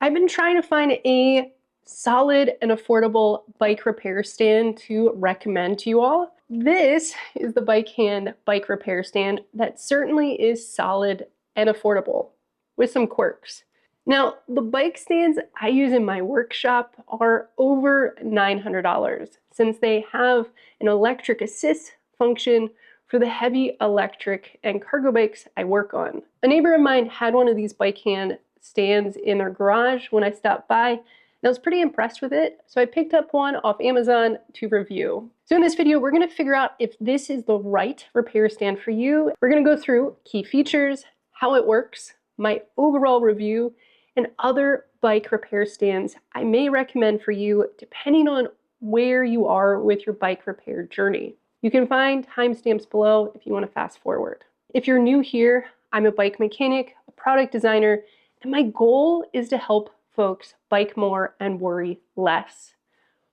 I've been trying to find a solid and affordable bike repair stand to recommend to you all. This is the BikeHand Bike Repair Stand that certainly is solid and affordable with some quirks. Now, the bike stands I use in my workshop are over $900 since they have an electric assist function for the heavy electric and cargo bikes I work on. A neighbor of mine had one of these BikeHand stands in their garage when I stopped by, and I was pretty impressed with it, so I picked up one off Amazon to review. So in this video, we're going to figure out if this is the right repair stand for you. We're going to go through key features, how it works, my overall review, and other bike repair stands I may recommend for you depending on where you are with your bike repair journey. You can find timestamps below if you want to fast forward. If you're new here, I'm a bike mechanic, a product designer, and my goal is to help folks bike more and worry less.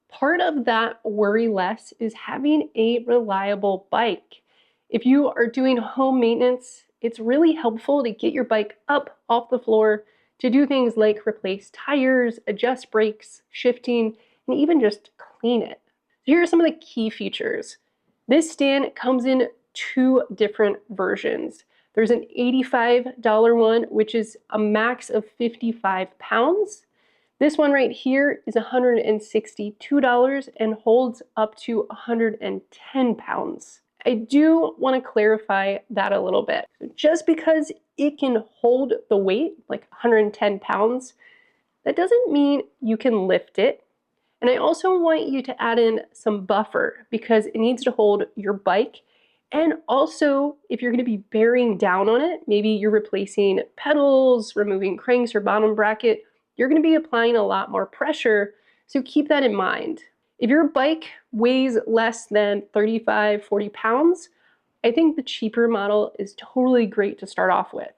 Part of that worry less is having a reliable bike. If you are doing home maintenance, it's really helpful to get your bike up off the floor to do things like replace tires, adjust brakes, shifting, and even just clean it. So here are some of the key features. This stand comes in two different versions. There's an $85 one, which is a max of 55 pounds. This one right here is $162 and holds up to 110 pounds. I do want to clarify that a little bit. Just because it can hold the weight, like 110 pounds, that doesn't mean you can lift it. And I also want you to add in some buffer because it needs to hold your bike. And also, if you're going to be bearing down on it, maybe you're replacing pedals, removing cranks or bottom bracket, you're going to be applying a lot more pressure. So keep that in mind. If your bike weighs less than 35, 40 pounds, I think the cheaper model is totally great to start off with.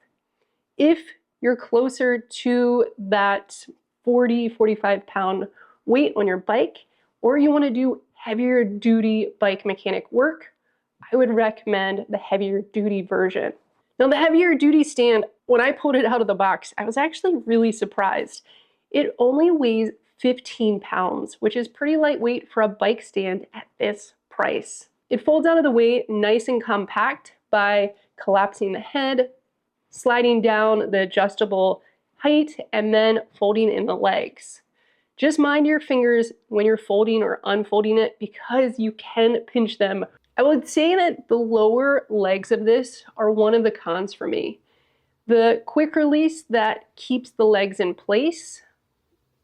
If you're closer to that 40, 45 pound weight on your bike, or you want to do heavier duty bike mechanic work, I would recommend the heavier duty version. Now the heavier duty stand, when I pulled it out of the box, I was actually really surprised. It only weighs 15 pounds, which is pretty lightweight for a bike stand at this price. It folds out of the way nice and compact by collapsing the head, sliding down the adjustable height, and then folding in the legs. Just mind your fingers when you're folding or unfolding it because you can pinch them. I would say that the lower legs of this are one of the cons for me. The quick release that keeps the legs in place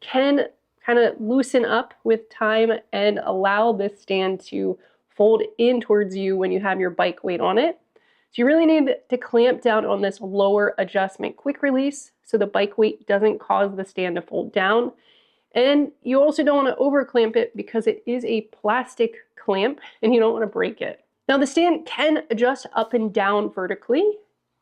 can kind of loosen up with time and allow this stand to fold in towards you when you have your bike weight on it. So you really need to clamp down on this lower adjustment quick release so the bike weight doesn't cause the stand to fold down. And you also don't want to over clamp it because it is a plastic clamp and you don't want to break it. Now the stand can adjust up and down vertically.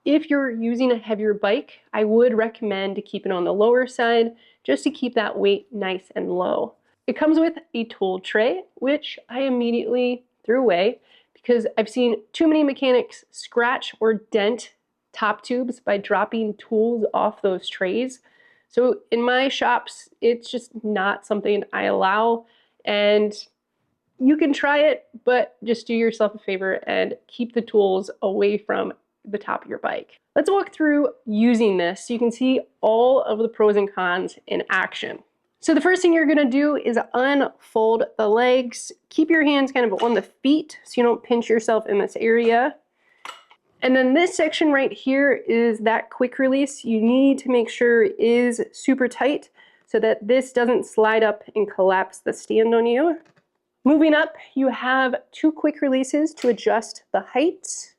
If you're using a heavier bike, I would recommend to keep it on the lower side just to keep that weight nice and low. It comes with a tool tray, which I immediately threw away because I've seen too many mechanics scratch or dent top tubes by dropping tools off those trays. So in my shops, it's just not something I allow, and you can try it, but just do yourself a favor and keep the tools away from the top of your bike. Let's walk through using this so you can see all of the pros and cons in action. So the first thing you're gonna do is unfold the legs. Keep your hands kind of on the feet so you don't pinch yourself in this area. And then this section right here is that quick release. You need to make sure it is super tight so that this doesn't slide up and collapse the stand on you. Moving up, you have two quick releases to adjust the height.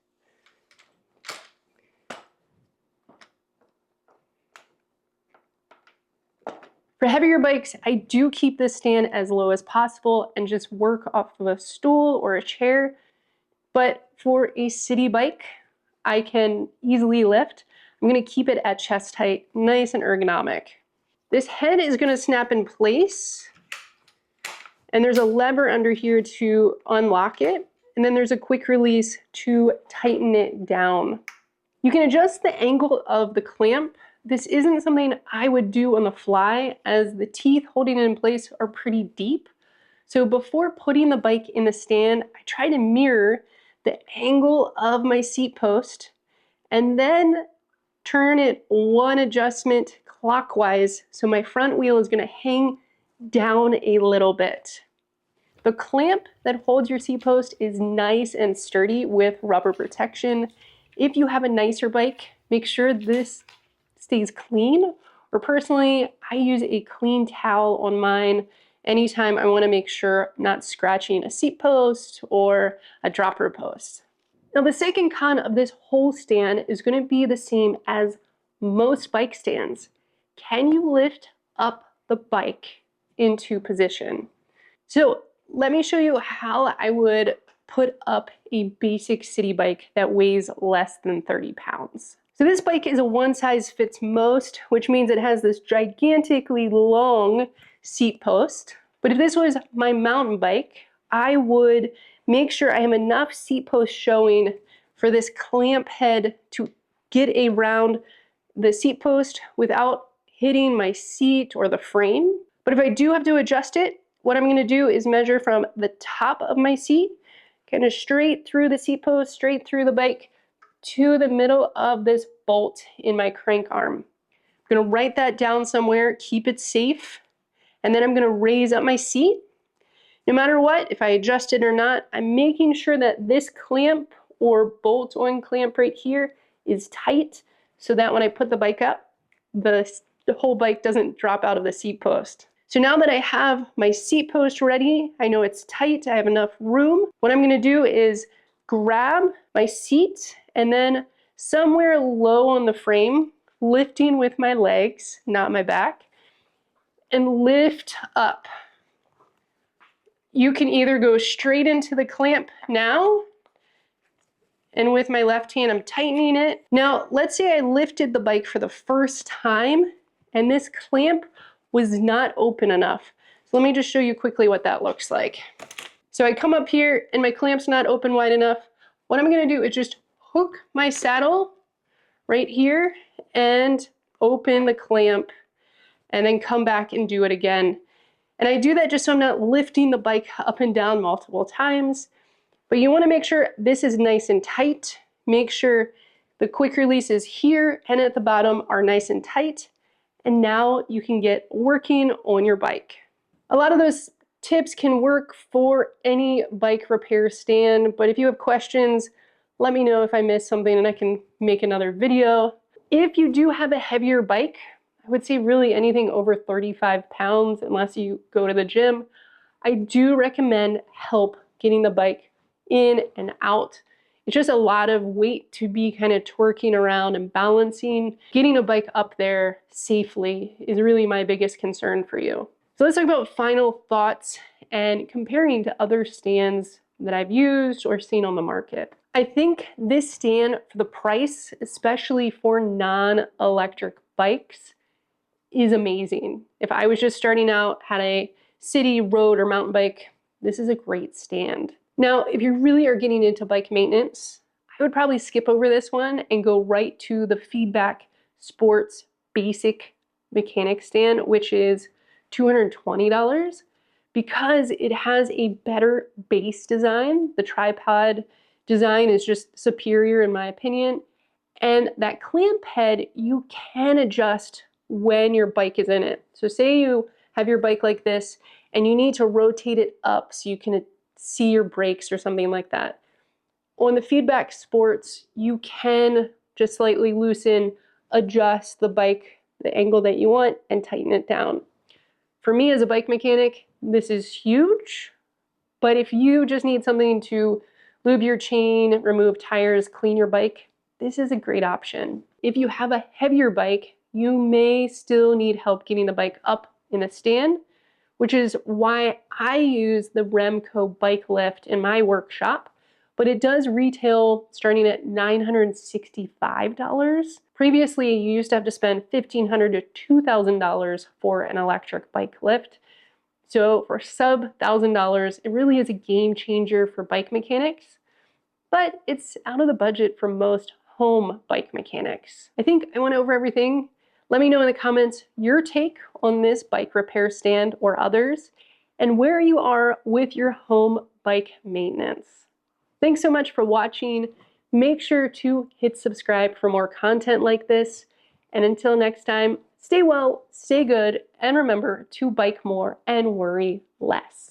For heavier bikes, I do keep this stand as low as possible and just work off of a stool or a chair. But for a city bike, I can easily lift. I'm going to keep it at chest height, nice and ergonomic. This head is going to snap in place, and there's a lever under here to unlock it, and then there's a quick release to tighten it down. You can adjust the angle of the clamp this isn't something I would do on the fly, as the teeth holding it in place are pretty deep. So before putting the bike in the stand, I try to mirror the angle of my seat post and then turn it one adjustment clockwise so my front wheel is going to hang down a little bit. The clamp that holds your seat post is nice and sturdy with rubber protection. If you have a nicer bike, make sure this stays clean. Or personally, I use a clean towel on mine anytime I want to make sure I'm not scratching a seat post or a dropper post. Now, the second con of this whole stand is going to be the same as most bike stands. Can you lift up the bike into position? So let me show you how I would put up a basic city bike that weighs less than 30 pounds. So this bike is a one size fits most, which means it has this gigantically long seat post. But if this was my mountain bike, I would make sure I have enough seat post showing for this clamp head to get around the seat post without hitting my seat or the frame. But if I do have to adjust it, what I'm going to do is measure from the top of my seat, kind of straight through the seat post, straight through the bike, to the middle of this bolt in my crank arm. I'm going to write that down somewhere, keep it safe, and then I'm going to raise up my seat. No matter what, if I adjust it or not, I'm making sure that this clamp or bolt on clamp right here is tight so that when I put the bike up, the whole bike doesn't drop out of the seat post. So now that I have my seat post ready, I know it's tight, I have enough room. What I'm going to do is grab my seat and then somewhere low on the frame, lifting with my legs, not my back, and lift up. You can either go straight into the clamp now, and with my left hand, I'm tightening it. Now, let's say I lifted the bike for the first time, and this clamp was not open enough. So let me just show you quickly what that looks like. So I come up here, and my clamp's not open wide enough. What I'm gonna do is just hook my saddle right here and open the clamp, and then come back and do it again. And I do that just so I'm not lifting the bike up and down multiple times. But you want to make sure this is nice and tight. Make sure the quick releases here and at the bottom are nice and tight. And now you can get working on your bike. A lot of those tips can work for any bike repair stand, but if you have questions, let me know if I missed something and I can make another video. If you do have a heavier bike, I would say really anything over 35 pounds, unless you go to the gym, I do recommend help getting the bike in and out. It's just a lot of weight to be kind of twerking around and balancing. Getting a bike up there safely is really my biggest concern for you. So let's talk about final thoughts and comparing to other stands that I've used or seen on the market. I think this stand, for the price, especially for non-electric bikes, is amazing. If I was just starting out, had a city, road, or mountain bike, this is a great stand. Now, if you really are getting into bike maintenance, I would probably skip over this one and go right to the Feedback Sports Basic Mechanic Stand, which is $220, because it has a better base design. The tripod design is just superior in my opinion. And that clamp head, you can adjust when your bike is in it. So say you have your bike like this and you need to rotate it up so you can see your brakes or something like that. On the Feedback Sports, you can just slightly loosen, adjust the bike, the angle that you want, and tighten it down. For me as a bike mechanic, this is huge, but if you just need something to lube your chain, remove tires, clean your bike, this is a great option. If you have a heavier bike, you may still need help getting the bike up in a stand, which is why I use the REMCO bike lift in my workshop, but it does retail starting at $965. Previously, you used to have to spend $1,500 to $2,000 for an electric bike lift. So for sub $1,000, it really is a game changer for bike mechanics, but it's out of the budget for most home bike mechanics. I think I went over everything. Let me know in the comments your take on this bike repair stand or others, and where you are with your home bike maintenance. Thanks so much for watching. Make sure to hit subscribe for more content like this. And until next time, stay well, stay good, and remember to bike more and worry less.